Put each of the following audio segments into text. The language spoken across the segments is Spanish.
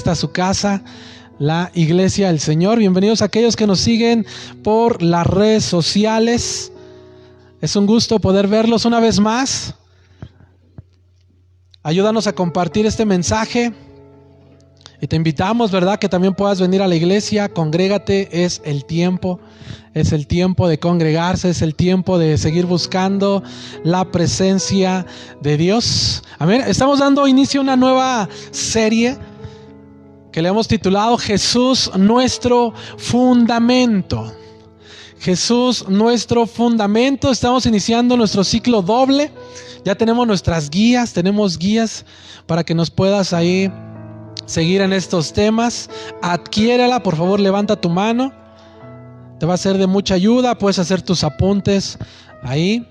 esta su casa, la Iglesia del Señor. Bienvenidos a aquellos que nos siguen por las redes sociales. Es un gusto poder verlos una vez más. Ayúdanos a compartir este mensaje. Y te invitamos, ¿verdad?, que también puedas venir a la iglesia. Congrégate, es el tiempo de congregarse, es el tiempo de seguir buscando la presencia de Dios. Amén. Estamos dando inicio a una nueva serie que le hemos titulado Jesús, nuestro fundamento. Jesús, nuestro fundamento. Estamos iniciando nuestro ciclo doble. Ya tenemos nuestras guías, tenemos guías para que nos puedas ahí seguir en estos temas. Adquiérela, por favor, levanta tu mano. Te va a ser de mucha ayuda. Puedes hacer tus apuntes ahí.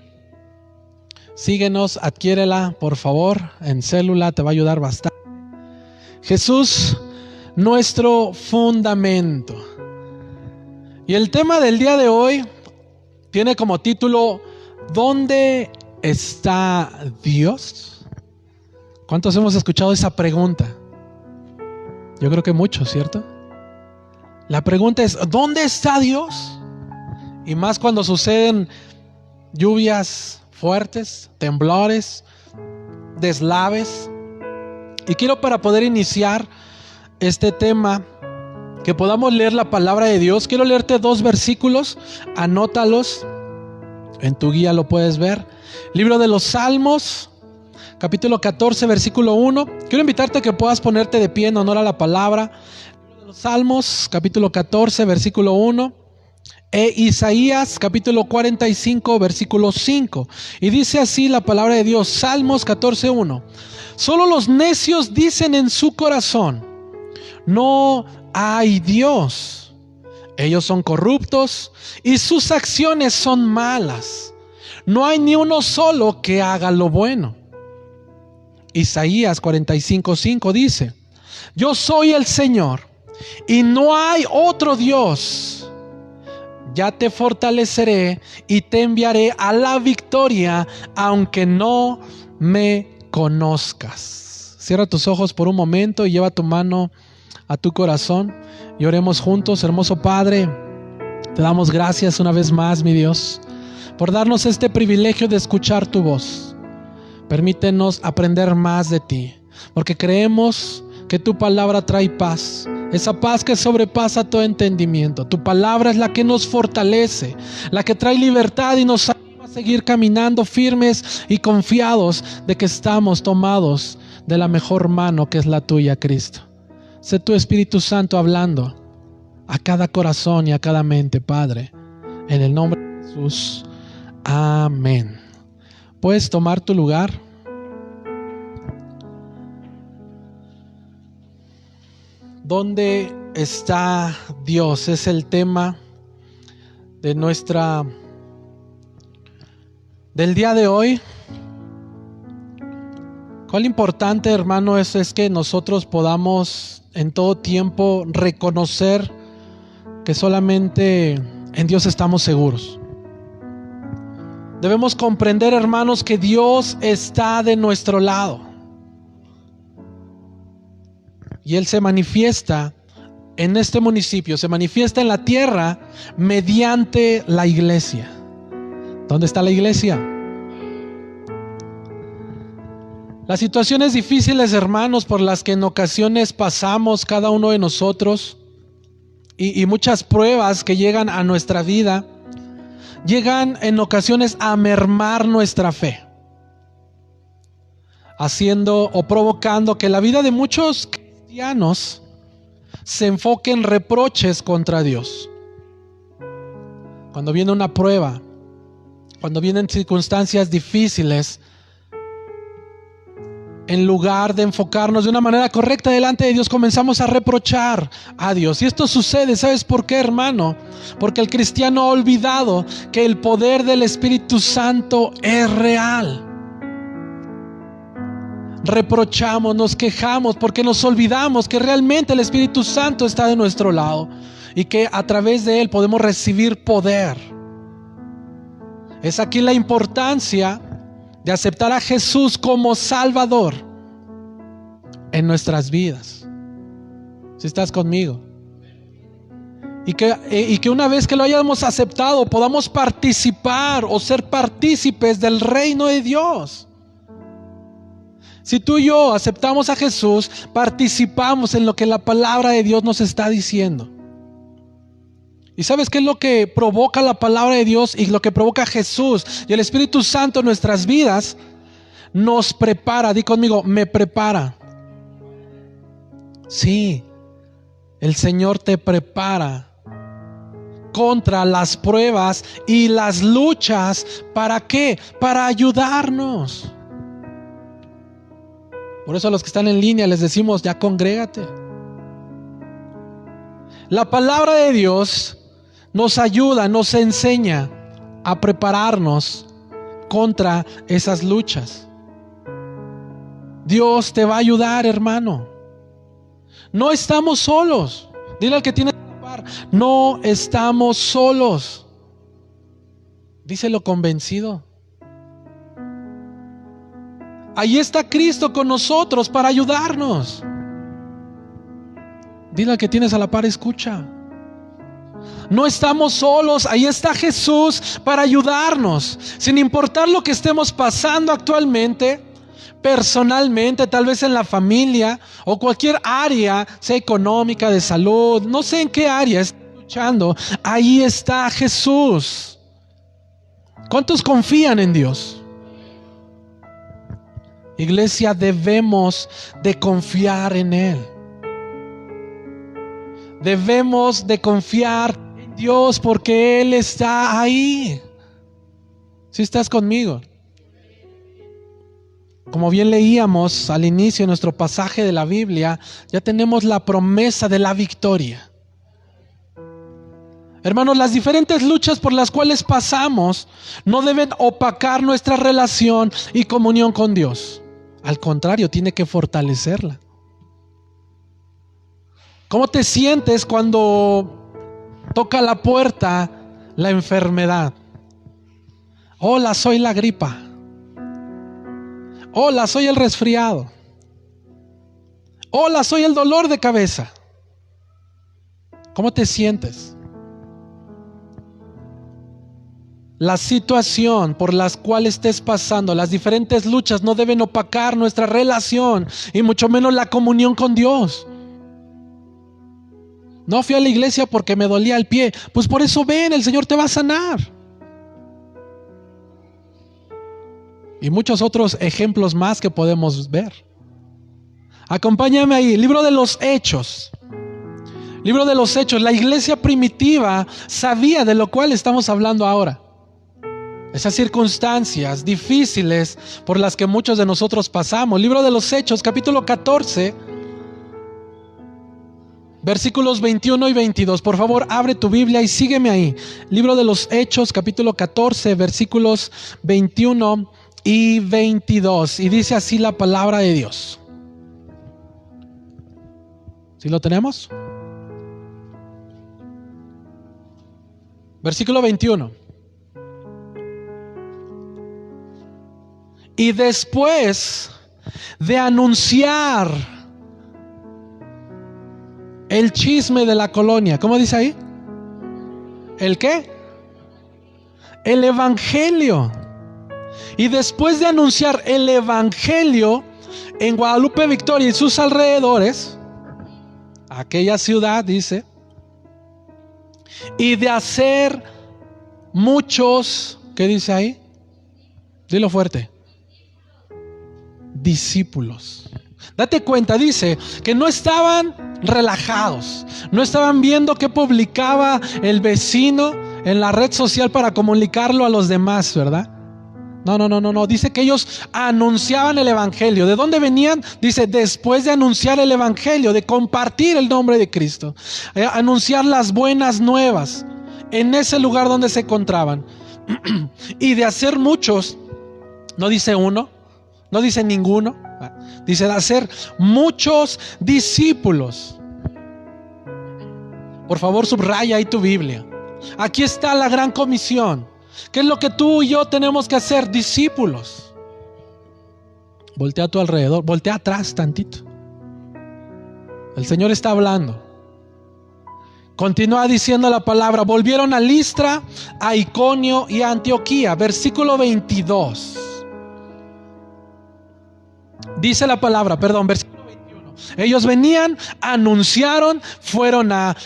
Síguenos, adquiérela, por favor, en célula, te va a ayudar bastante. Jesús, nuestro fundamento. Y el tema del día de hoy tiene como título: ¿dónde está Dios? ¿Cuántos hemos escuchado esa pregunta? Yo creo que muchos, ¿cierto? La pregunta es: ¿dónde está Dios? Y más cuando suceden lluvias fuertes, temblores, deslaves. Y quiero, para poder iniciar este tema, que podamos leer la palabra de Dios. Quiero leerte 2 versículos, anótalos, en tu guía lo puedes ver. Libro de los Salmos, capítulo 14, versículo 1. Quiero invitarte a que puedas ponerte de pie en honor a la palabra. Libro de los Salmos, capítulo 14, versículo 1. E Isaías, capítulo 45, versículo 5. Y dice así la palabra de Dios, Salmos 14, 1. Solo los necios dicen en su corazón: no hay Dios. Ellos son corruptos y sus acciones son malas. No hay ni uno solo que haga lo bueno. Isaías 45:5 dice: yo soy el Señor y no hay otro Dios. Ya te fortaleceré y te enviaré a la victoria, aunque no me conozcas. Cierra tus ojos por un momento y lleva tu mano a tu corazón y oremos juntos. Hermoso Padre, te damos gracias una vez más, mi Dios, por darnos este privilegio de escuchar tu voz. Permítenos aprender más de ti, porque creemos que tu palabra trae paz, esa paz que sobrepasa todo entendimiento. Tu palabra es la que nos fortalece, la que trae libertad y nos anima a seguir caminando firmes y confiados de que estamos tomados de la mejor mano, que es la tuya, Cristo. Sé tu Espíritu Santo hablando a cada corazón y a cada mente, Padre, en el nombre de Jesús. Amén. Puedes tomar tu lugar. ¿Dónde está Dios? Es el tema de del día de hoy. Cuán importante, hermano, es que nosotros podamos en todo tiempo reconocer que solamente en Dios estamos seguros. Debemos comprender, hermanos, que Dios está de nuestro lado. Y Él se manifiesta en este municipio, se manifiesta en la tierra mediante la iglesia. ¿Dónde está la iglesia? Las situaciones difíciles, hermanos, por las que en ocasiones pasamos cada uno de nosotros, y muchas pruebas que llegan a nuestra vida, llegan en ocasiones a mermar nuestra fe, haciendo o provocando que la vida de muchos cristianos se enfoque en reproches contra Dios. Cuando viene una prueba, cuando vienen circunstancias difíciles, en lugar de enfocarnos de una manera correcta delante de Dios, comenzamos a reprochar a Dios. Y esto sucede, ¿sabes por qué, hermano? Porque el cristiano ha olvidado que el poder del Espíritu Santo es real. Reprochamos, nos quejamos porque nos olvidamos que realmente el Espíritu Santo está de nuestro lado y que a través de Él podemos recibir poder. Es aquí la importancia de aceptar a Jesús como Salvador en nuestras vidas. Si estás conmigo. Y que una vez que lo hayamos aceptado, podamos participar o ser partícipes del reino de Dios. Si tú y yo aceptamos a Jesús, participamos en lo que la palabra de Dios nos está diciendo. ¿Y sabes qué es lo que provoca la palabra de Dios y lo que provoca Jesús y el Espíritu Santo en nuestras vidas? Nos prepara. Di conmigo, me prepara. Sí, el Señor te prepara contra las pruebas y las luchas. ¿Para qué? Para ayudarnos. Por eso a los que están en línea les decimos, ya congrégate. La palabra de Dios nos ayuda, nos enseña a prepararnos contra esas luchas. Dios te va a ayudar, hermano. No estamos solos. Dile al que tiene que par, no estamos solos. Díselo convencido. Ahí está Cristo con nosotros para ayudarnos. Dile al que tienes a la par, escucha. No estamos solos, ahí está Jesús para ayudarnos. Sin importar lo que estemos pasando actualmente, personalmente, tal vez en la familia o cualquier área, sea económica, de salud, no sé en qué área estés luchando, ahí está Jesús. ¿Cuántos confían en Dios? Iglesia, debemos de confiar en Él. Debemos de confiar en Dios porque Él está ahí. ¿Sí estás conmigo? Como bien leíamos al inicio de nuestro pasaje de la Biblia, ya tenemos la promesa de la victoria. Hermanos, las diferentes luchas por las cuales pasamos no deben opacar nuestra relación y comunión con Dios. Al contrario, tiene que fortalecerla. ¿Cómo te sientes cuando toca la puerta la enfermedad? Hola, soy la gripa. Hola, soy el resfriado. Hola, soy el dolor de cabeza. ¿Cómo te sientes? La situación por las cuales estés pasando, las diferentes luchas no deben opacar nuestra relación y mucho menos la comunión con Dios. No fui a la iglesia porque me dolía el pie. Pues por eso ven, el Señor te va a sanar. Y muchos otros ejemplos más que podemos ver. Acompáñame ahí, libro de los Hechos. Libro de los Hechos. La iglesia primitiva sabía de lo cual estamos hablando ahora. Esas circunstancias difíciles por las que muchos de nosotros pasamos. Libro de los Hechos, capítulo 14, versículos 21 y 22. Por favor, abre tu Biblia y sígueme ahí. Libro de los Hechos, capítulo 14, versículos 21 y 22. Y dice así la palabra de Dios. ¿Sí lo tenemos? Versículo 21. Y después de anunciar el chisme de la colonia, ¿cómo dice ahí? ¿El qué? El evangelio. Y después de anunciar el evangelio en Guadalupe Victoria y sus alrededores, aquella ciudad, dice, y de hacer muchos, ¿qué dice ahí? Dilo fuerte. Discípulos. Date cuenta, dice que no estaban relajados, no estaban viendo qué publicaba el vecino en la red social para comunicarlo a los demás, ¿verdad? No. Dice que ellos anunciaban el evangelio. ¿De dónde venían? Dice, después de anunciar el evangelio, de compartir el nombre de Cristo, anunciar las buenas nuevas en ese lugar donde se encontraban. Y de hacer muchos, no dice uno, no dice ninguno, dice de hacer muchos discípulos. Por favor, subraya ahí tu Biblia. Aquí está la gran comisión. ¿Qué es lo que tú y yo tenemos que hacer? Discípulos. Voltea a tu alrededor, voltea atrás tantito. El Señor está hablando. Continúa diciendo la palabra. Volvieron a Listra, a Iconio y a Antioquía. Versículo 22. Dice la palabra, versículo 21. Ellos venían, anunciaron, fueron a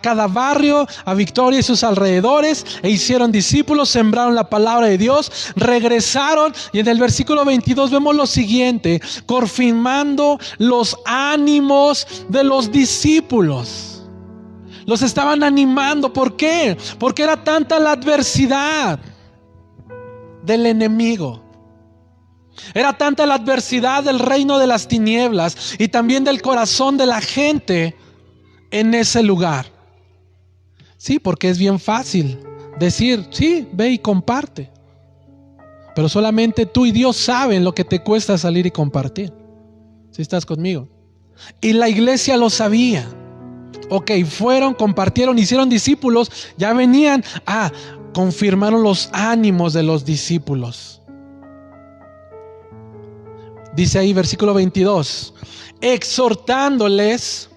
cada barrio, a Victoria y sus alrededores, e hicieron discípulos, sembraron la palabra de Dios, regresaron, y en el versículo 22 vemos lo siguiente: confirmando los ánimos de los discípulos. Los estaban animando. ¿Por qué? Porque era tanta la adversidad del enemigo. Era tanta la adversidad del reino de las tinieblas y también del corazón de la gente en ese lugar. Sí, porque es bien fácil decir, sí, ve y comparte. Pero solamente tú y Dios saben lo que te cuesta salir y compartir. ¿Sí estás conmigo? Y la iglesia lo sabía. Ok, fueron, compartieron, hicieron discípulos, ya venían, confirmaron los ánimos de los discípulos. Dice ahí versículo 22, exhortándoles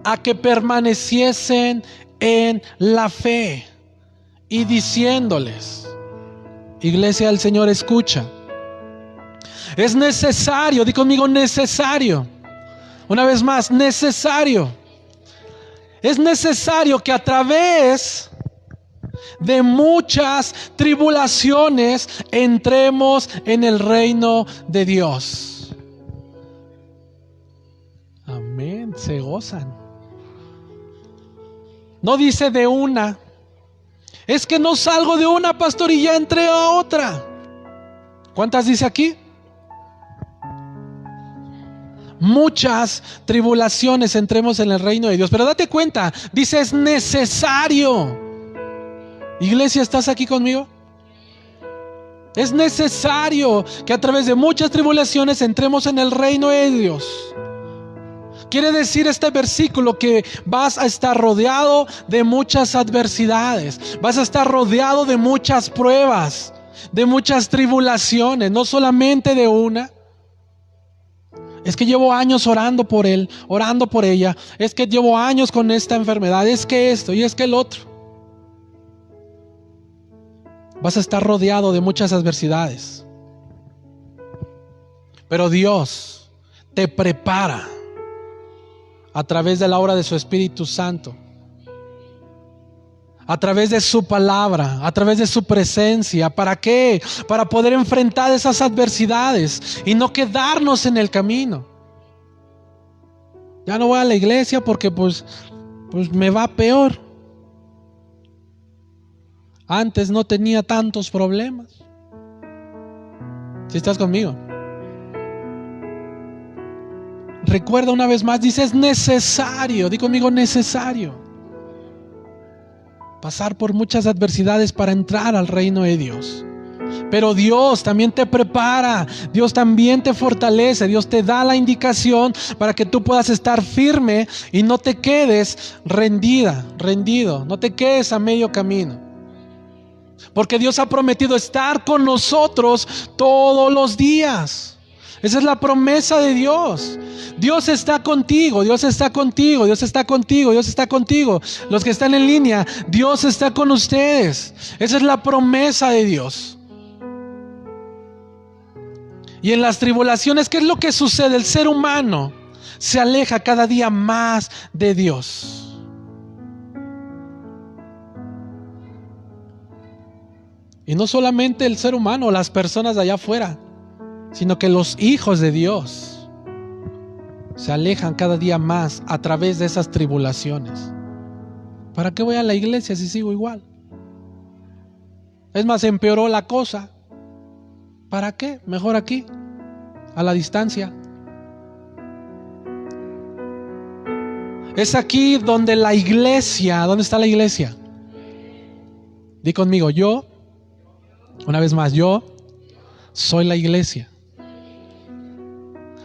a que permaneciesen en la fe y diciéndoles, iglesia del Señor, escucha, es necesario, di conmigo, necesario, una vez más, necesario. Es necesario que a través de muchas tribulaciones entremos en el reino de Dios. Amén, se gozan. No dice de una. Es que no salgo de una, pastor, y ya entré a otra. ¿Cuántas dice aquí? Muchas tribulaciones entremos en el reino de Dios. Pero date cuenta, dice es necesario. Iglesia, ¿estás aquí conmigo? Es necesario que a través de muchas tribulaciones entremos en el reino de Dios. Quiere decir este versículo que vas a estar rodeado de muchas adversidades. Vas a estar rodeado de muchas pruebas, de muchas tribulaciones, no solamente de una. Es que llevo años orando por él, orando por ella. Es que llevo años con esta enfermedad. Es que esto y es que el otro. Vas a estar rodeado de muchas adversidades. Pero Dios te prepara a través de la obra de su Espíritu Santo, a través de su palabra, a través de su presencia. ¿Para qué? Para poder enfrentar esas adversidades y no quedarnos en el camino. Ya no voy a la iglesia porque pues me va peor. Antes no tenía tantos problemas. ¿Sí estás conmigo? Recuerda una vez más, dice es necesario, di conmigo, necesario pasar por muchas adversidades para entrar al reino de Dios. Pero Dios también te prepara, Dios también te fortalece, Dios te da la indicación para que tú puedas estar firme y no te quedes rendido, no te quedes a medio camino. Porque Dios ha prometido estar con nosotros todos los días. Esa es la promesa de Dios. Dios está contigo, Dios está contigo, Dios está contigo, Dios está contigo. Los que están en línea, Dios está con ustedes. Esa es la promesa de Dios. Y en las tribulaciones, ¿qué es lo que sucede? El ser humano se aleja cada día más de Dios. Y no solamente el ser humano, las personas de allá afuera, sino que los hijos de Dios se alejan cada día más a través de esas tribulaciones. ¿Para qué voy a la iglesia si sigo igual? Es más, empeoró la cosa. ¿Para qué? Mejor aquí, a la distancia. Es aquí donde la iglesia, ¿dónde está la iglesia? Di conmigo, yo, una vez más, yo soy la iglesia.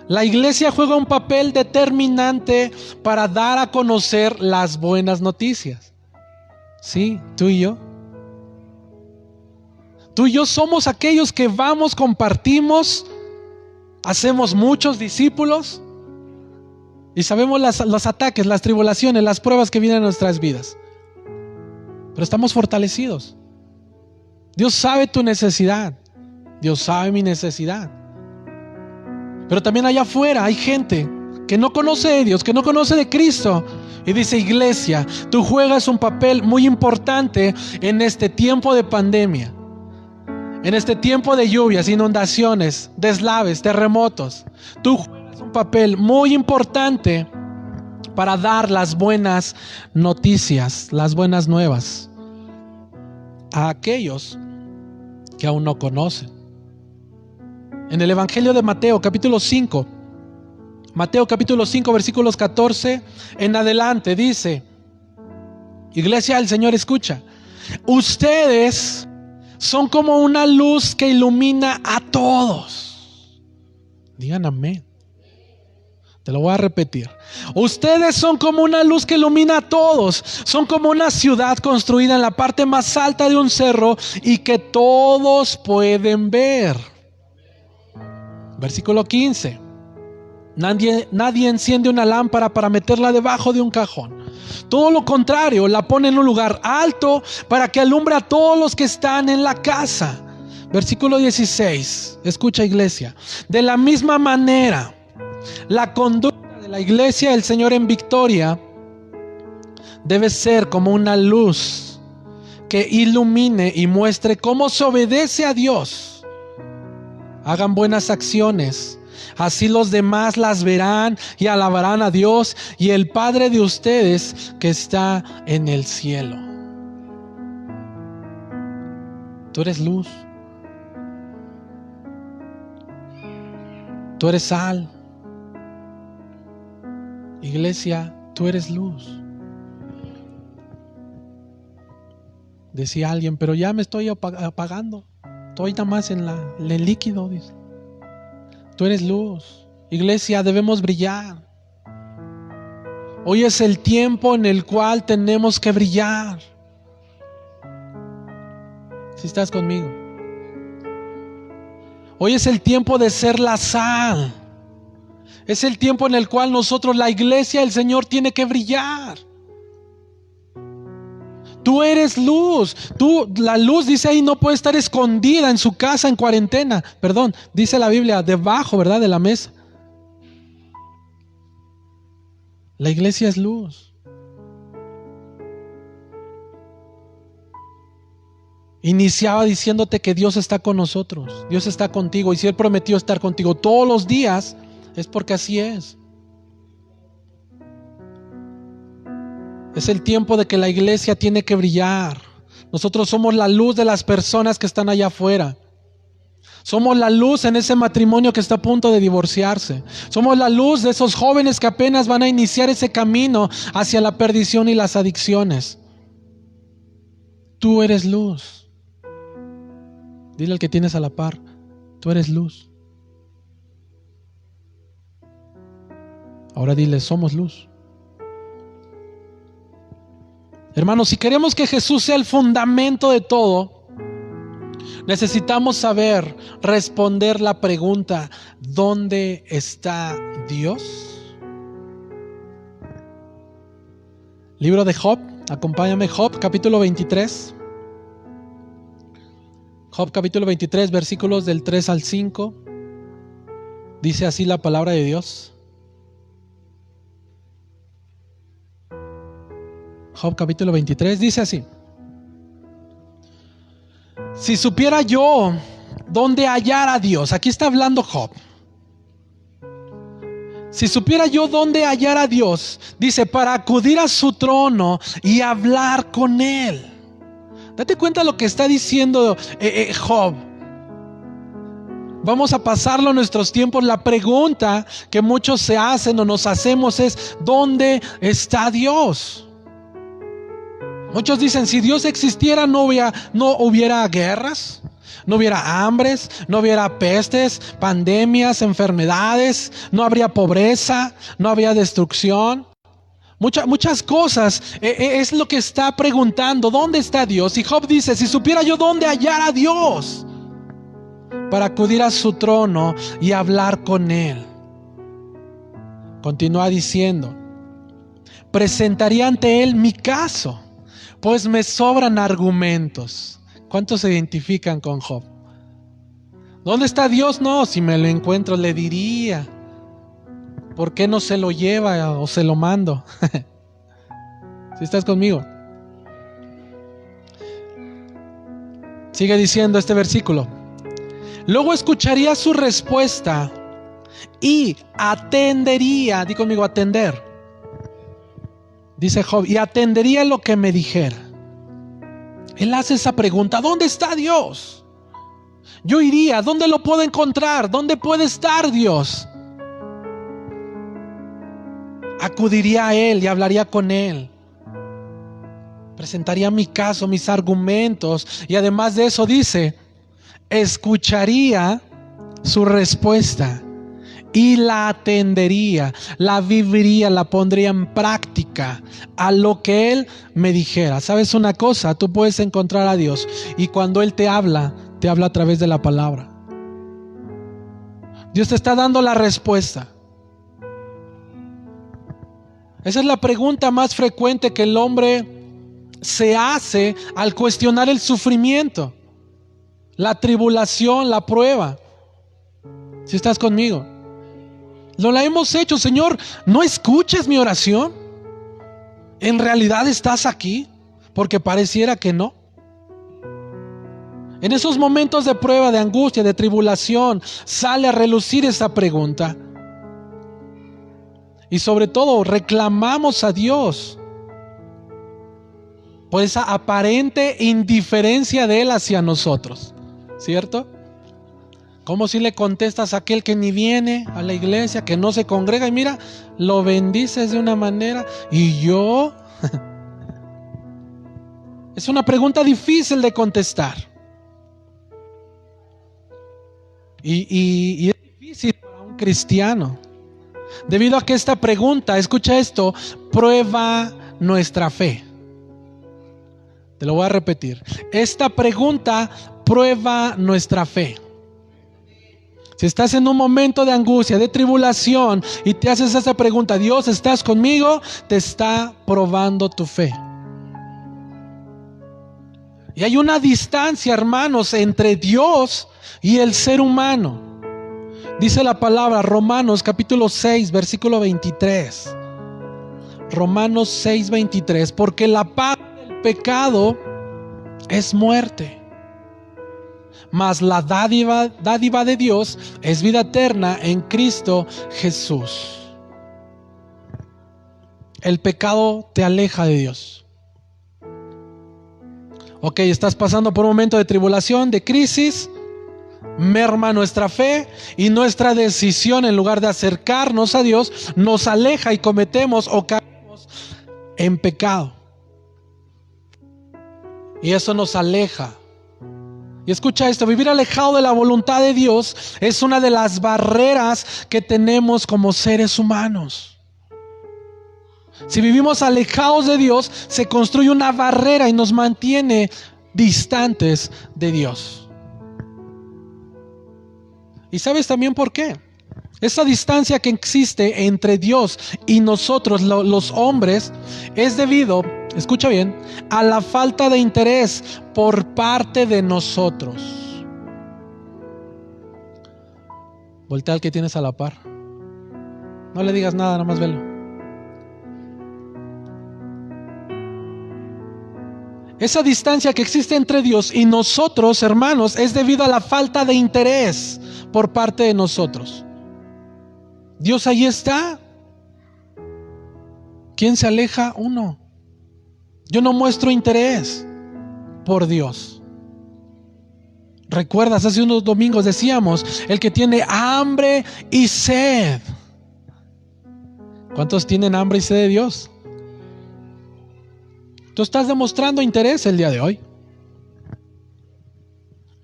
La iglesia juega un papel determinante para dar a conocer las buenas noticias. Sí, tú y yo. Tú y yo somos aquellos que vamos, compartimos, hacemos muchos discípulos. Y sabemos los ataques, las tribulaciones, las pruebas que vienen a nuestras vidas. Pero estamos fortalecidos. Dios sabe tu necesidad. Dios sabe mi necesidad. Pero también allá afuera hay gente que no conoce de Dios, que no conoce de Cristo. Y dice: iglesia, tú juegas un papel muy importante en este tiempo de pandemia. En este tiempo de lluvias, inundaciones, deslaves, terremotos. Tú juegas un papel muy importante para dar las buenas noticias, las buenas nuevas a aquellos que aún no conocen. En el Evangelio de Mateo, capítulo 5, Mateo capítulo 5, versículos 14 en adelante, dice: iglesia del Señor, escucha. Ustedes son como una luz que ilumina a todos. Digan amén. Te lo voy a repetir. Ustedes son como una luz que ilumina a todos. Son como una ciudad construida en la parte más alta de un cerro y que todos pueden ver. Versículo 15. Nadie enciende una lámpara para meterla debajo de un cajón. Todo lo contrario, la pone en un lugar alto para que alumbre a todos los que están en la casa. Versículo 16. Escucha, iglesia. De la misma manera, la conducta de la iglesia del Señor en Victoria debe ser como una luz que ilumine y muestre cómo se obedece a Dios. Hagan buenas acciones, así los demás las verán y alabarán a Dios y el Padre de ustedes que está en el cielo. Tú eres luz. Tú eres sal. Iglesia, tú eres luz. Decía alguien: pero ya me estoy apagando. Estoy nada más en el líquido, dice. Tú eres luz. Iglesia, debemos brillar. Hoy es el tiempo en el cual tenemos que brillar. Si estás conmigo. Hoy es el tiempo de ser la sal. Es el tiempo en el cual nosotros, la iglesia del Señor, tiene que brillar. Tú eres luz. La luz, dice ahí, no puede estar escondida en su casa en cuarentena. Perdón, dice la Biblia, debajo, ¿verdad?, de la mesa. La iglesia es luz. Iniciaba diciéndote que Dios está con nosotros. Dios está contigo. Y si Él prometió estar contigo todos los días, es porque así es. Es el tiempo de que la iglesia tiene que brillar. Nosotros somos la luz de las personas que están allá afuera. Somos la luz en ese matrimonio que está a punto de divorciarse. Somos la luz de esos jóvenes que apenas van a iniciar ese camino hacia la perdición y las adicciones. Tú eres luz. Dile al que tienes a la par: tú eres luz. Ahora dile: somos luz. Hermanos, si queremos que Jesús sea el fundamento de todo, necesitamos saber responder la pregunta: ¿dónde está Dios? Libro de Job, acompáñame, Job capítulo 23. Job capítulo 23, versículos del 3 al 5. Dice así la palabra de Dios. Job capítulo 23 dice así: si supiera yo dónde hallar a Dios. Aquí está hablando Job. Si supiera yo dónde hallar a Dios, dice, para acudir a su trono y hablar con Él. Date cuenta lo que está diciendo Job. Vamos a pasarlo en nuestros tiempos. La pregunta que muchos se hacen o nos hacemos es: ¿dónde está Dios? Muchos dicen: si Dios existiera, no hubiera guerras, no hubiera hambres, no hubiera pestes, pandemias, enfermedades, no habría pobreza, no habría destrucción. Muchas cosas es lo que está preguntando: ¿dónde está Dios? Y Job dice: si supiera yo dónde hallar a Dios, para acudir a su trono y hablar con Él. Continúa diciendo: presentaría ante él mi caso, pues me sobran argumentos. ¿Cuántos se identifican con Job? ¿Dónde está Dios? No, si me lo encuentro le diría. ¿Por qué no se lo lleva o se lo mando? ¿Sí estás conmigo? Sigue diciendo este versículo: luego escucharía su respuesta y atendería. Di conmigo, atender. Dice Job, y atendería lo que me dijera. Él hace esa pregunta: ¿dónde está Dios? Yo iría, ¿dónde lo puedo encontrar? ¿Dónde puede estar Dios? Acudiría a Él y hablaría con Él. Presentaría mi caso, mis argumentos, y además de eso dice, escucharía su respuesta y la atendería, la viviría, la pondría en práctica a lo que Él me dijera. ¿Sabes una cosa? Tú puedes encontrar a Dios y cuando Él te habla a través de la palabra. Dios te está dando la respuesta. Esa es la pregunta más frecuente que el hombre se hace al cuestionar el sufrimiento, la tribulación, la prueba. Si estás conmigo, no la hemos hecho. Señor, ¿no escuchas mi oración? ¿En realidad estás aquí? Porque pareciera que no. En esos momentos de prueba, de angustia, de tribulación, sale a relucir esa pregunta. Y sobre todo reclamamos a Dios por esa aparente indiferencia de Él hacia nosotros, ¿cierto? Como si le contestas a aquel que ni viene a la iglesia, que no se congrega, y mira, lo bendices de una manera, y yo. Es una pregunta difícil de contestar. Y es difícil para un cristiano, debido a que esta pregunta, escucha esto, prueba nuestra fe. Te lo voy a repetir. Esta pregunta prueba nuestra fe. Si estás en un momento de angustia, de tribulación, y te haces esa pregunta, Dios, ¿estás conmigo? Te está probando tu fe. Y hay una distancia, hermanos, entre Dios y el ser humano. Dice la palabra, Romanos capítulo 6, versículo 23. Romanos 6, 23. Porque la paga del pecado es muerte, mas la dádiva de Dios es vida eterna en Cristo Jesús. El pecado te aleja de Dios. Ok, estás pasando por un momento de tribulación, de crisis, merma nuestra fe y nuestra decisión, en lugar de acercarnos a Dios, nos aleja y cometemos o caemos en pecado. Y eso nos aleja. Y escucha esto, vivir alejado de la voluntad de Dios es una de las barreras que tenemos como seres humanos. Si vivimos alejados de Dios, se construye una barrera y nos mantiene distantes de Dios. ¿Y sabes también por qué? Esa distancia que existe entre Dios y nosotros, los hombres, es debido, escucha bien, a la falta de interés por parte de nosotros. Voltea al que tienes a la par. No le digas nada, nada más velo. Esa distancia que existe entre Dios y nosotros, hermanos, es debido a la falta de interés por parte de nosotros. Dios ahí está. ¿Quién se aleja? Uno. Yo no muestro interés por Dios. ¿Recuerdas? Hace unos domingos decíamos, el que tiene hambre y sed. ¿Cuántos tienen hambre y sed de Dios? Tú estás demostrando interés el día de hoy.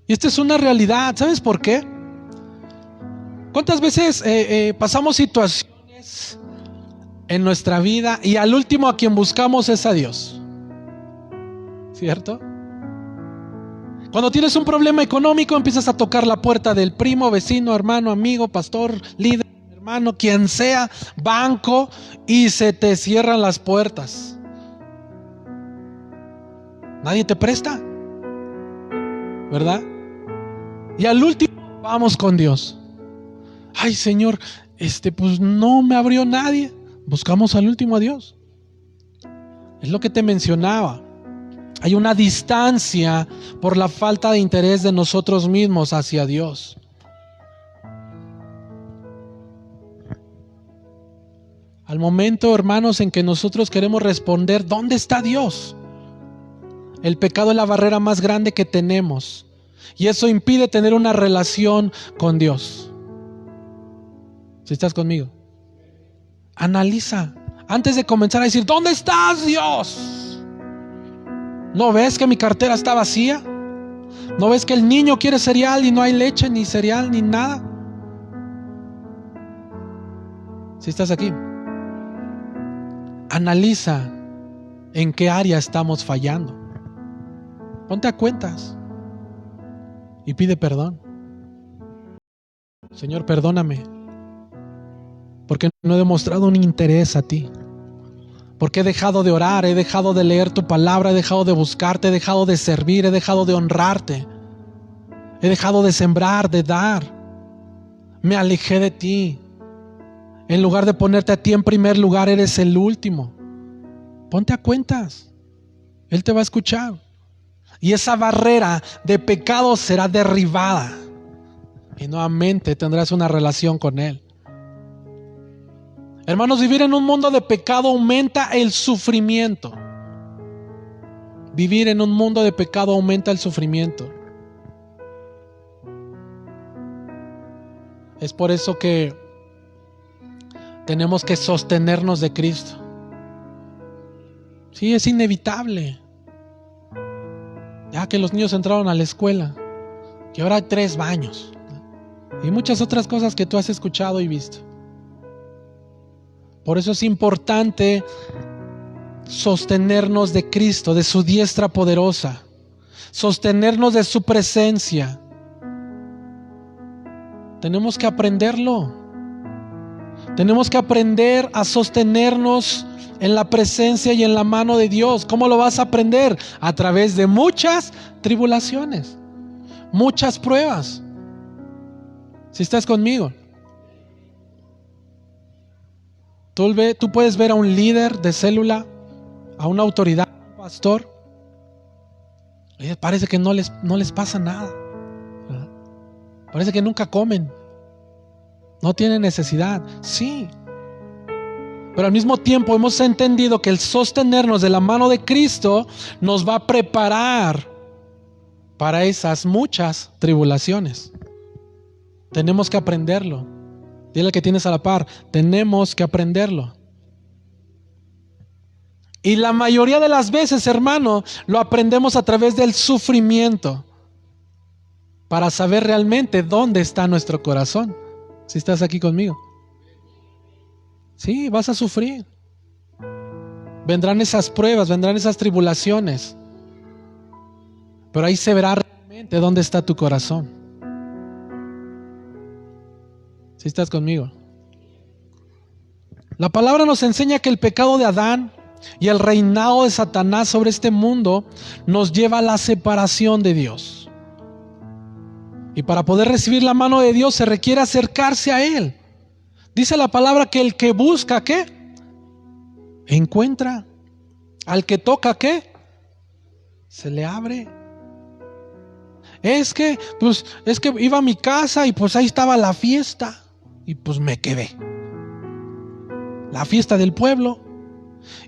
Y esta es una realidad. ¿Sabes por qué? ¿Cuántas veces pasamos situaciones en nuestra vida y al último a quien buscamos es a Dios? ¿Cierto? Cuando tienes un problema económico, empiezas a tocar la puerta del primo, vecino, hermano, amigo, pastor, líder, hermano, quien sea, banco, y se te cierran las puertas. Nadie te presta, ¿verdad? Y al último vamos con Dios. Ay, Señor, pues no me abrió nadie. Buscamos al último a Dios. Es lo que te mencionaba. Hay una distancia por la falta de interés de nosotros mismos hacia Dios. Al momento, hermanos, en que nosotros queremos responder, ¿dónde está Dios? El pecado es la barrera más grande que tenemos. Y eso impide tener una relación con Dios. ¿Sí estás conmigo? Analiza. Antes de comenzar a decir, ¿dónde estás, Dios? ¿No ves que mi cartera está vacía? ¿No ves que el niño quiere cereal y no hay leche, ni cereal, ni nada? ¿Sí estás aquí? Analiza en qué área estamos fallando. Ponte a cuentas y pide perdón. Señor, perdóname, porque no he demostrado un interés a ti, porque he dejado de orar, he dejado de leer tu palabra, he dejado de buscarte, he dejado de servir, he dejado de honrarte, he dejado de sembrar, de dar. Me alejé de ti. En lugar de ponerte a ti en primer lugar, eres el último. Ponte a cuentas. Él te va a escuchar. Y esa barrera de pecado será derribada. Y nuevamente tendrás una relación con Él. Hermanos, vivir en un mundo de pecado aumenta el sufrimiento. Vivir en un mundo de pecado aumenta el sufrimiento. Es por eso que tenemos que sostenernos de Cristo. Sí, es inevitable. Ya que los niños entraron a la escuela, que ahora hay 3 baños y muchas otras cosas que tú has escuchado y visto. Por eso es importante sostenernos de Cristo, de su diestra poderosa, sostenernos de su presencia. Tenemos que aprenderlo. Tenemos que aprender a sostenernos en la presencia y en la mano de Dios. ¿Cómo lo vas a aprender? A través de muchas tribulaciones, muchas pruebas. Si estás conmigo, tú puedes ver a un líder de célula, a una autoridad, a un pastor, y parece que no les pasa nada, ¿verdad? Parece que nunca comen, no tienen necesidad. Sí, pero al mismo tiempo hemos entendido que el sostenernos de la mano de Cristo nos va a preparar para esas muchas tribulaciones. Tenemos que aprenderlo. Dile al que tienes a la par, tenemos que aprenderlo. Y la mayoría de las veces, hermano, lo aprendemos a través del sufrimiento, para saber realmente dónde está nuestro corazón. Si estás aquí conmigo. Sí, vas a sufrir. Vendrán esas pruebas, vendrán esas tribulaciones. Pero ahí se verá realmente dónde está tu corazón. ¿Sí estás conmigo? La palabra nos enseña que el pecado de Adán y el reinado de Satanás sobre este mundo nos lleva a la separación de Dios. Y para poder recibir la mano de Dios se requiere acercarse a Él. Dice la palabra que el que busca, ¿qué? Encuentra. Al que toca, ¿qué? Se le abre. Es que iba a mi casa y pues ahí estaba la fiesta y pues me quedé. La fiesta del pueblo.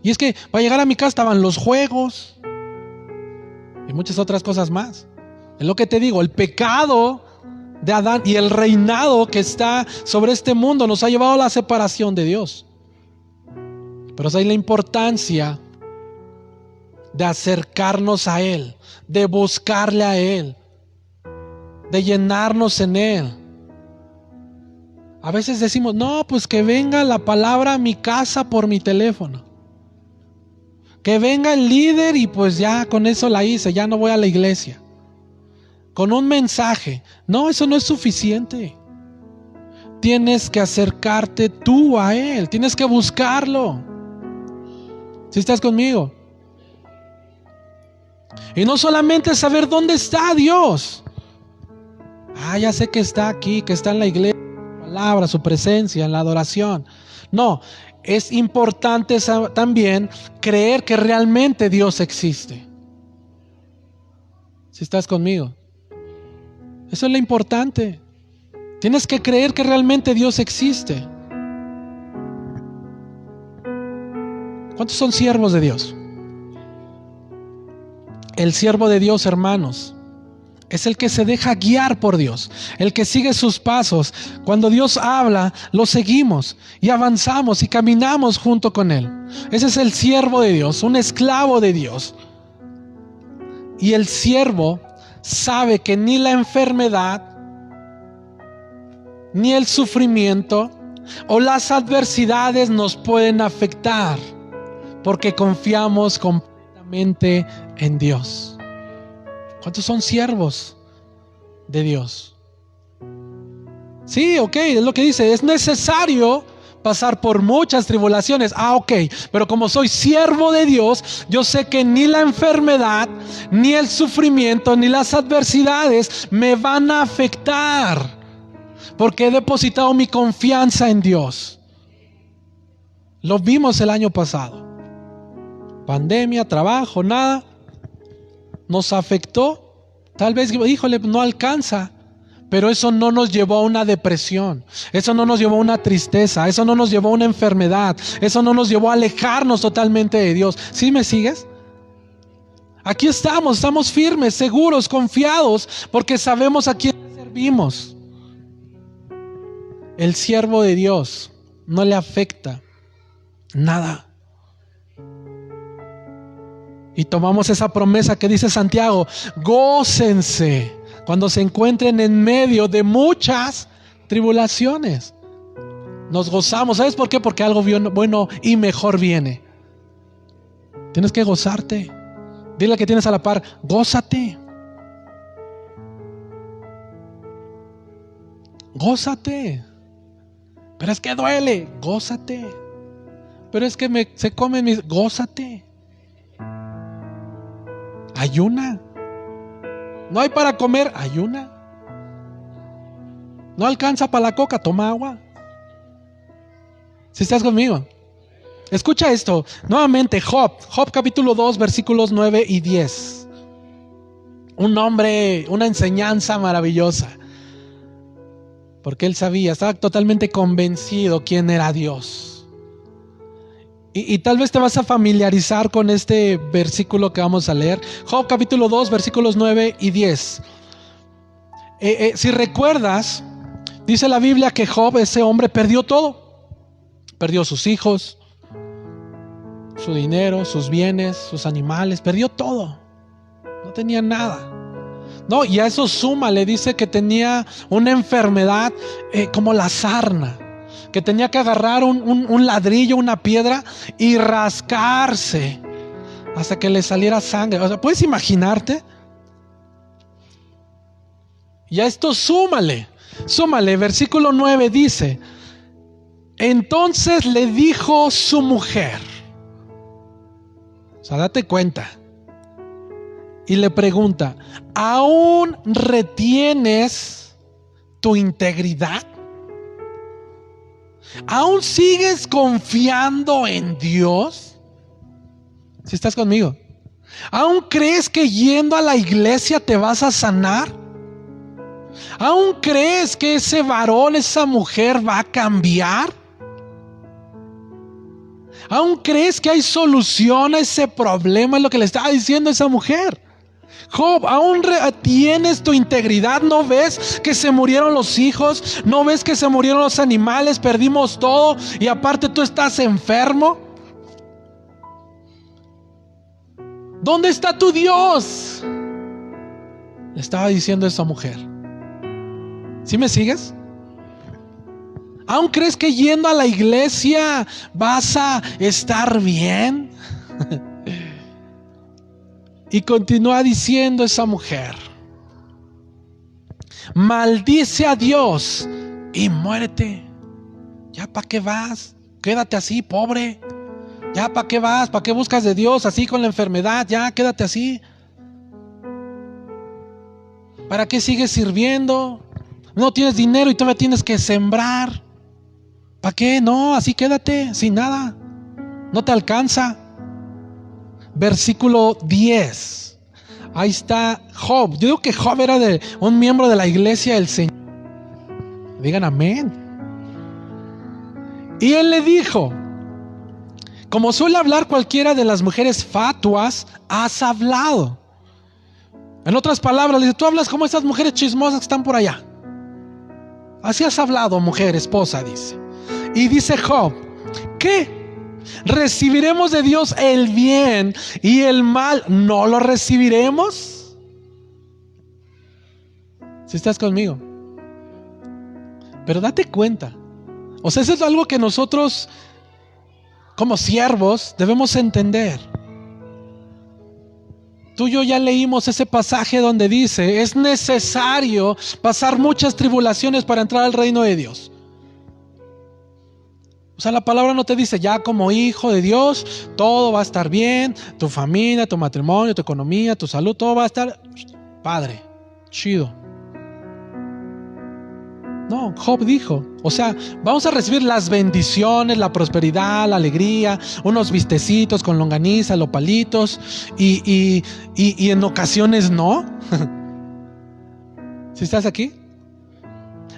Y es que para llegar a mi casa estaban los juegos y muchas otras cosas más. Es lo que te digo, el pecado de Adán y el reinado que está sobre este mundo nos ha llevado a la separación de Dios. Pero hay la importancia de acercarnos a Él, de buscarle a Él, de llenarnos en Él. A veces decimos, no, pues que venga la palabra a mi casa por mi teléfono. Que venga el líder y pues ya con eso la hice, ya no voy a la iglesia. Con un mensaje. No, eso no es suficiente. tienes que acercarte tú a Él, tienes que buscarlo. ¿Sí estás conmigo? Y no solamente saber dónde está Dios. Ya sé que está aquí, que está en la iglesia, su palabra, su presencia, en la adoración. No, es importante también creer que realmente Dios existe. ¿Sí estás conmigo? Eso es lo importante. Tienes que creer que realmente Dios existe. ¿Cuántos son siervos de Dios? El siervo de Dios, hermanos, es el que se deja guiar por Dios, el que sigue sus pasos. Cuando Dios habla, lo seguimos y avanzamos y caminamos junto con Él. Ese es el siervo de Dios, un esclavo de Dios. Y el siervo sabe que ni la enfermedad, ni el sufrimiento o las adversidades nos pueden afectar, porque confiamos completamente en Dios. ¿Cuántos son siervos de Dios? Sí, ok, es lo que dice. Es necesario pasar por muchas tribulaciones. Ok, pero como soy siervo de Dios, yo sé que ni la enfermedad, ni el sufrimiento, ni las adversidades me van a afectar, porque he depositado mi confianza en Dios. Lo vimos el año pasado. Pandemia, trabajo, nada. Nos afectó. Tal vez, híjole, no alcanza. Pero eso no nos llevó a una depresión. Eso no nos llevó a una tristeza. Eso no nos llevó a una enfermedad. Eso no nos llevó a alejarnos totalmente de Dios. ¿Sí me sigues? Aquí estamos firmes, seguros, confiados, porque sabemos a quién servimos. El siervo de Dios no le afecta nada. Y tomamos esa promesa que dice Santiago: gócense cuando se encuentren en medio de muchas tribulaciones. Nos gozamos. ¿Sabes por qué? Porque algo bueno y mejor viene. Tienes que gozarte. Dile al que tienes a la par: gózate. Gózate. Pero es que duele. Gózate. Pero es que se comen mis... Gózate. Ayuna. No hay para comer, ayuna. No alcanza para la coca, toma agua. ¿Sí estás conmigo? Escucha esto, nuevamente Job capítulo 2, versículos 9 y 10. Un hombre, una enseñanza maravillosa. Porque él sabía, estaba totalmente convencido quién era Dios. Y tal vez te vas a familiarizar con este versículo que vamos a leer. Job capítulo 2, versículos 9 y 10. Si recuerdas, dice la Biblia que Job, ese hombre, perdió todo. Perdió sus hijos, su dinero, sus bienes, sus animales. Perdió todo. No tenía nada. No, y a eso suma, le dice que tenía una enfermedad como la sarna. Que tenía que agarrar un ladrillo, una piedra y rascarse hasta que le saliera sangre. O sea, ¿puedes imaginarte? Y a esto súmale, versículo 9 dice: entonces le dijo su mujer, o sea, date cuenta, y le pregunta: ¿aún retienes tu integridad? ¿Aún sigues confiando en Dios? ¿Sí estás conmigo? ¿Aún crees que yendo a la iglesia te vas a sanar? ¿Aún crees que ese varón, esa mujer va a cambiar? ¿Aún crees que hay solución a ese problema? Es lo que le estaba diciendo esa mujer. Job, ¿aún tienes tu integridad? ¿No ves que se murieron los hijos? ¿No ves que se murieron los animales? Perdimos todo y aparte tú estás enfermo. ¿Dónde está tu Dios? Le estaba diciendo esa mujer. ¿Sí me sigues? ¿Aún crees que yendo a la iglesia vas a estar bien? Y continúa diciendo esa mujer: maldice a Dios y muérete. ¿Ya para qué vas? Quédate así, pobre. ¿Ya para qué vas? ¿Para qué buscas de Dios así con la enfermedad? Ya, quédate así. ¿Para qué sigues sirviendo? No tienes dinero y todavía tienes que sembrar. ¿Para qué? No, así quédate, sin nada. No te alcanza. Versículo 10. Ahí está Job. Yo digo que Job era un miembro de la iglesia del Señor. Digan amén. Y él le dijo: como suele hablar cualquiera de las mujeres fatuas, has hablado. En otras palabras, le dice: tú hablas como esas mujeres chismosas que están por allá. Así has hablado, mujer, esposa, dice. Y dice Job: ¿qué? ¿Recibiremos de Dios el bien y el mal no lo recibiremos? Si estás conmigo. Pero date cuenta. O sea, eso es algo que nosotros, como siervos, debemos entender. Tú y yo ya leímos ese pasaje donde dice: es necesario pasar muchas tribulaciones para entrar al reino de Dios. O sea, la palabra no te dice: ya como hijo de Dios todo va a estar bien, tu familia, tu matrimonio, tu economía, tu salud, todo va a estar padre, chido. No, Job dijo, o sea, vamos a recibir las bendiciones, la prosperidad, la alegría, unos vistecitos con longaniza, lopalitos y en ocasiones no. ¿Sí estás aquí?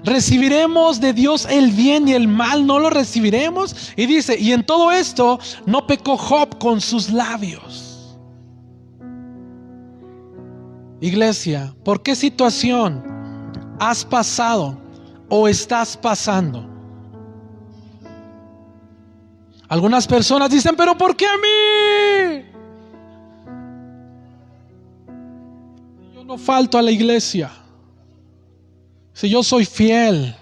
¿Recibiremos de Dios el bien y el mal no lo recibiremos? Y dice: y en todo esto no pecó Job con sus labios. Iglesia, ¿por qué situación has pasado o estás pasando? Algunas personas dicen: pero ¿por qué a mí? Yo no falto a la iglesia, si yo soy fiel.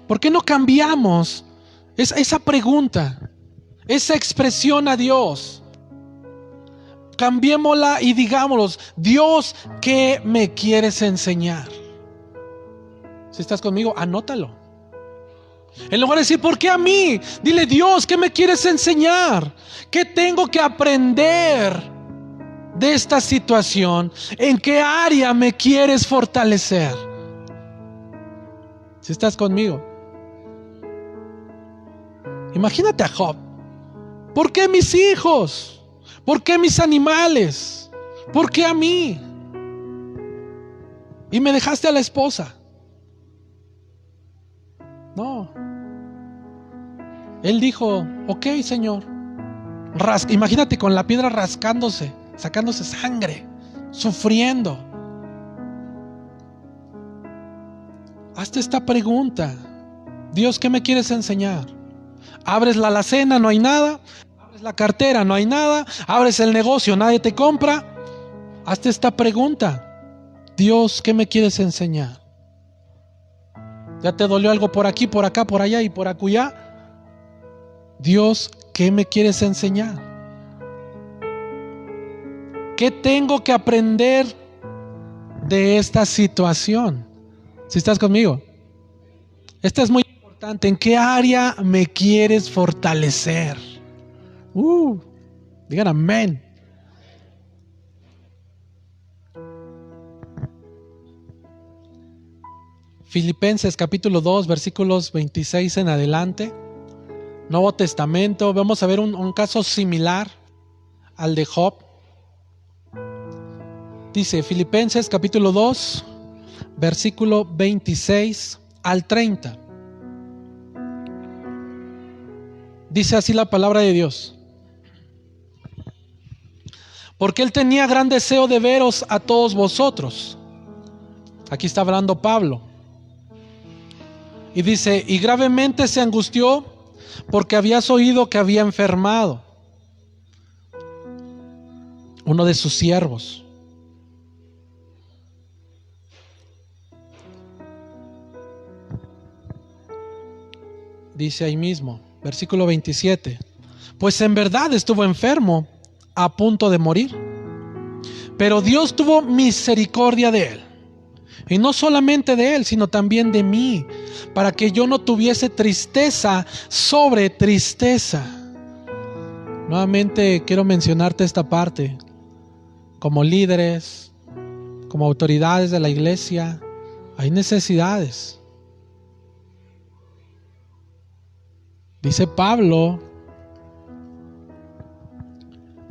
¿Por qué no cambiamos esa pregunta, esa expresión a Dios? Cambiémosla y digámoslo: Dios, ¿qué me quieres enseñar? Si estás conmigo, anótalo. En lugar de decir: ¿por qué a mí? Dile: Dios, ¿qué me quieres enseñar? ¿Qué tengo que aprender de esta situación? ¿En qué área me quieres fortalecer? Si estás conmigo. Imagínate a Job. ¿Por qué mis hijos? ¿Por qué mis animales? ¿Por qué a mí? Y me dejaste a la esposa. No. Él dijo: ok, Señor. Imagínate con la piedra rascándose, sacándose sangre, sufriendo. Hazte esta pregunta: Dios, ¿qué me quieres enseñar? Abres la alacena, no hay nada. Abres la cartera, no hay nada. Abres el negocio, nadie te compra. Hazte esta pregunta: Dios, ¿qué me quieres enseñar? Ya te dolió algo por aquí, por acá, por allá y por acullá. Dios, ¿qué me quieres enseñar? ¿Qué tengo que aprender de esta situación? Si estás conmigo. Esta es muy importante. ¿En qué área me quieres fortalecer? Digan amén. Filipenses capítulo 2, versículos 26 en adelante. Nuevo Testamento. Vamos a ver un caso similar al de Job. Dice Filipenses capítulo 2, versículo 26 al 30. Dice así la palabra de Dios: porque él tenía gran deseo de veros a todos vosotros. Aquí está hablando Pablo. Y dice: y gravemente se angustió porque habías oído que había enfermado uno de sus siervos. Dice ahí mismo, versículo 27: pues en verdad estuvo enfermo, a punto de morir, pero Dios tuvo misericordia de él, Y no solamente de Él, sino también de mí, para que yo no tuviese tristeza sobre tristeza. Nuevamente quiero mencionarte esta parte. Como líderes, como autoridades de la iglesia, hay necesidades. Dice Pablo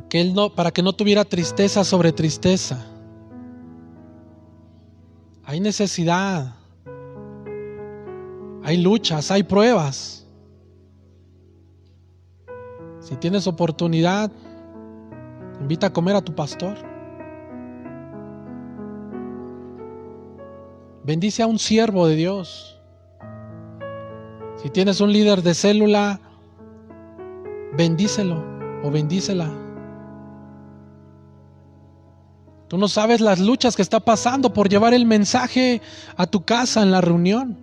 que él para que no tuviera tristeza sobre tristeza. Hay necesidad, hay luchas, hay pruebas. Si tienes oportunidad, invita a comer a tu pastor. Bendice a un siervo de Dios. Si tienes un líder de célula, bendícelo o bendícela. Tú no sabes las luchas que está pasando por llevar el mensaje a tu casa en la reunión.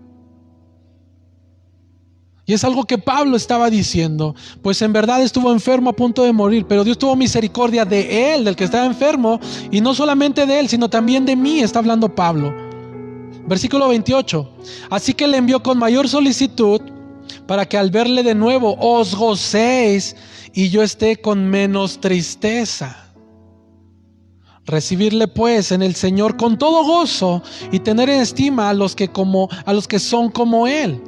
Y es algo que Pablo estaba diciendo. Pues en verdad estuvo enfermo a punto de morir, pero Dios tuvo misericordia de él, del que estaba enfermo, y no solamente de él, sino también de mí, está hablando Pablo. Versículo 28. Así que le envió con mayor solicitud, para que al verle de nuevo os gocéis y yo esté con menos tristeza. Recibirle pues en el Señor con todo gozo y tener en estima a los que son como Él.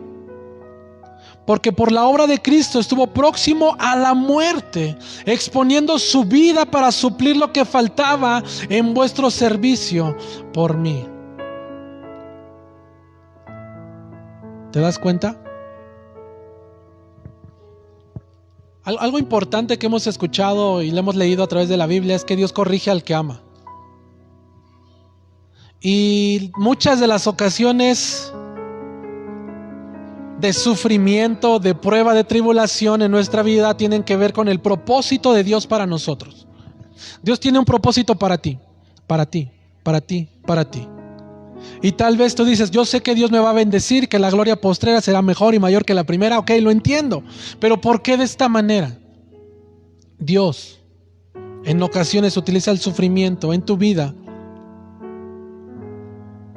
Porque por la obra de Cristo estuvo próximo a la muerte, exponiendo su vida para suplir lo que faltaba en vuestro servicio por mí. ¿Te das cuenta? Algo importante que hemos escuchado y le hemos leído a través de la Biblia es que Dios corrige al que ama. Y muchas de las ocasiones de sufrimiento, de prueba, de tribulación en nuestra vida tienen que ver con el propósito de Dios para nosotros. Dios tiene un propósito para ti, para ti, para ti, para ti. Y tal vez tú dices, yo sé que Dios me va a bendecir, que la gloria postrera será mejor y mayor que la primera. Ok, lo entiendo, pero ¿por qué de esta manera? Dios en ocasiones utiliza el sufrimiento en tu vida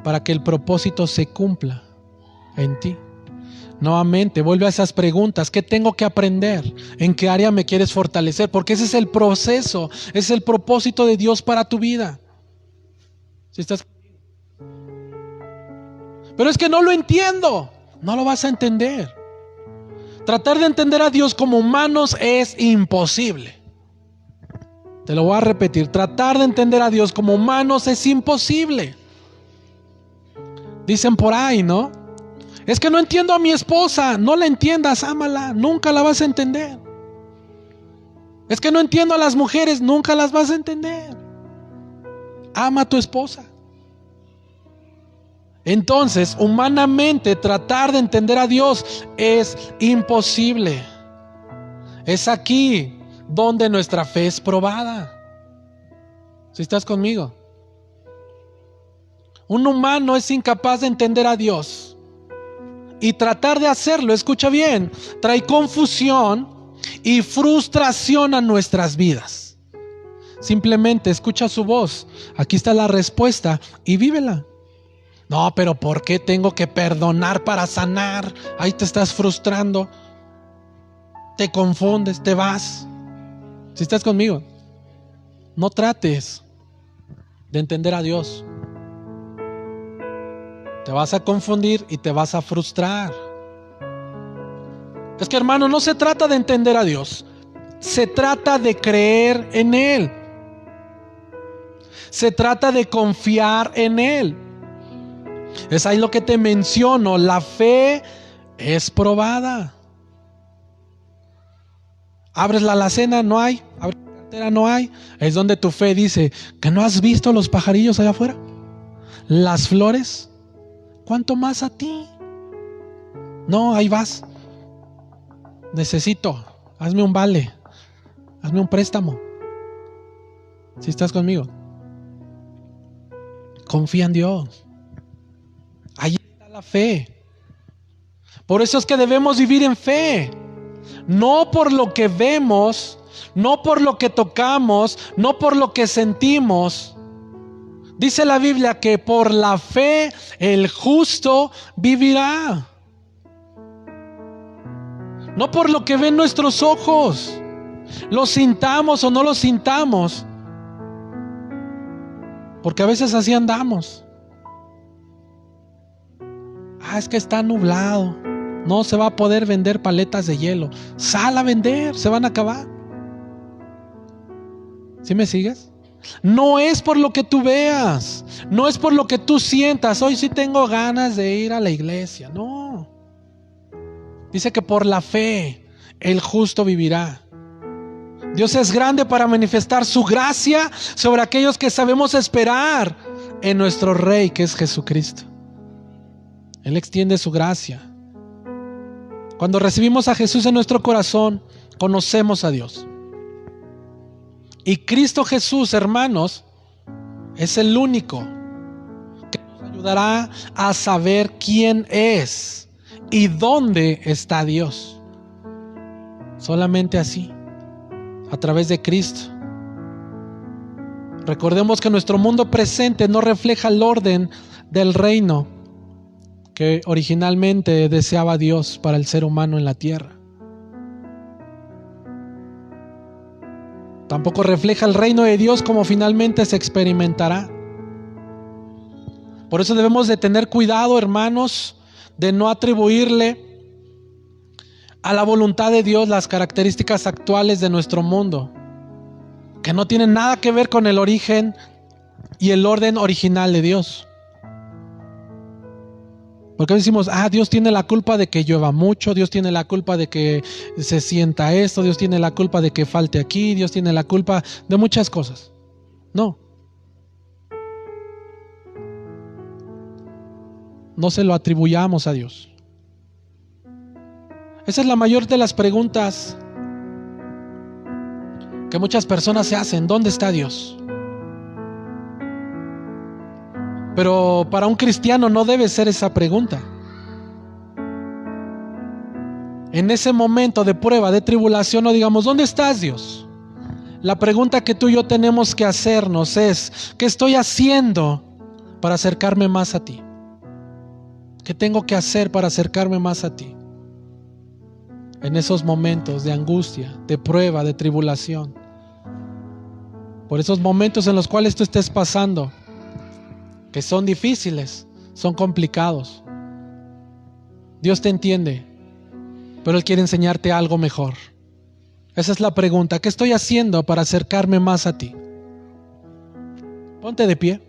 para que el propósito se cumpla en ti. Nuevamente, vuelve a esas preguntas. ¿Qué tengo que aprender? ¿En qué área me quieres fortalecer? Porque ese es el proceso, es el propósito de Dios para tu vida. Si estás... Pero es que no lo entiendo. No lo vas a entender. Tratar de entender a Dios como humanos es imposible. Te lo voy a repetir. Tratar de entender a Dios como humanos es imposible. Dicen por ahí, ¿no? Es que no entiendo a mi esposa. No la entiendas, ámala. Nunca la vas a entender. Es que no entiendo a las mujeres. Nunca las vas a entender. Ama a tu esposa. Entonces, humanamente, tratar de entender a Dios es imposible. Es aquí donde nuestra fe es probada. ¿Sí estás conmigo? Un humano es incapaz de entender a Dios. Y tratar de hacerlo, escucha bien, trae confusión y frustración a nuestras vidas. Simplemente escucha su voz. Aquí está la respuesta y vívela. No, pero ¿por qué tengo que perdonar para sanar? Ahí te estás frustrando. Te confundes, te vas. ¿Sí estás conmigo? No trates de entender a Dios. Te vas a confundir y te vas a frustrar. Es que, hermano, no se trata de entender a Dios. Se trata de creer en Él. Se trata de confiar en Él. Es ahí lo que te menciono. La fe es probada. Abres la alacena, no hay. Abres la cartera, no hay. Es donde tu fe dice, ¿que no has visto los pajarillos allá afuera? Las flores. ¿Cuánto más a ti? No, ahí vas. Necesito. Hazme un vale. Hazme un préstamo. Si estás conmigo. Confía en Dios. Ahí está la fe. Por eso es que debemos vivir en fe. No por lo que vemos, no por lo que tocamos, no por lo que sentimos. Dice la Biblia que por la fe el justo vivirá. No por lo que ven nuestros ojos, lo sintamos o no lo sintamos, porque a veces así andamos. Es que está nublado, no se va a poder vender paletas de hielo. Sal a vender, se van a acabar. ¿Sí me sigues? No es por lo que tú veas, no es por lo que tú sientas. Hoy sí tengo ganas de ir a la iglesia. No. Dice que por la fe el justo vivirá. Dios es grande para manifestar su gracia sobre aquellos que sabemos esperar en nuestro Rey, que es Jesucristo. Él extiende su gracia. Cuando recibimos a Jesús en nuestro corazón, conocemos a Dios. Y Cristo Jesús, hermanos, es el único que nos ayudará a saber quién es y dónde está Dios. Solamente así, a través de Cristo. Recordemos que nuestro mundo presente no refleja el orden del reino que originalmente deseaba Dios para el ser humano en la tierra. Tampoco refleja el reino de Dios como finalmente se experimentará. Por eso debemos de tener cuidado, hermanos, de no atribuirle a la voluntad de Dios las características actuales de nuestro mundo, que no tienen nada que ver con el origen y el orden original de Dios. Porque decimos, Dios tiene la culpa de que llueva mucho, Dios tiene la culpa de que se sienta esto, Dios tiene la culpa de que falte aquí, Dios tiene la culpa de muchas cosas. No. No se lo atribuyamos a Dios. Esa es la mayor de las preguntas que muchas personas se hacen. ¿Dónde está Dios? Pero para un cristiano no debe ser esa pregunta. En ese momento de prueba, de tribulación, no digamos, ¿dónde estás, Dios? La pregunta que tú y yo tenemos que hacernos es, ¿qué estoy haciendo para acercarme más a ti? ¿Qué tengo que hacer para acercarme más a ti? En esos momentos de angustia, de prueba, de tribulación. Por esos momentos en los cuales tú estés pasando, que son difíciles, son complicados. Dios te entiende, pero Él quiere enseñarte algo mejor. Esa es la pregunta. ¿Qué estoy haciendo para acercarme más a ti? Ponte de pie.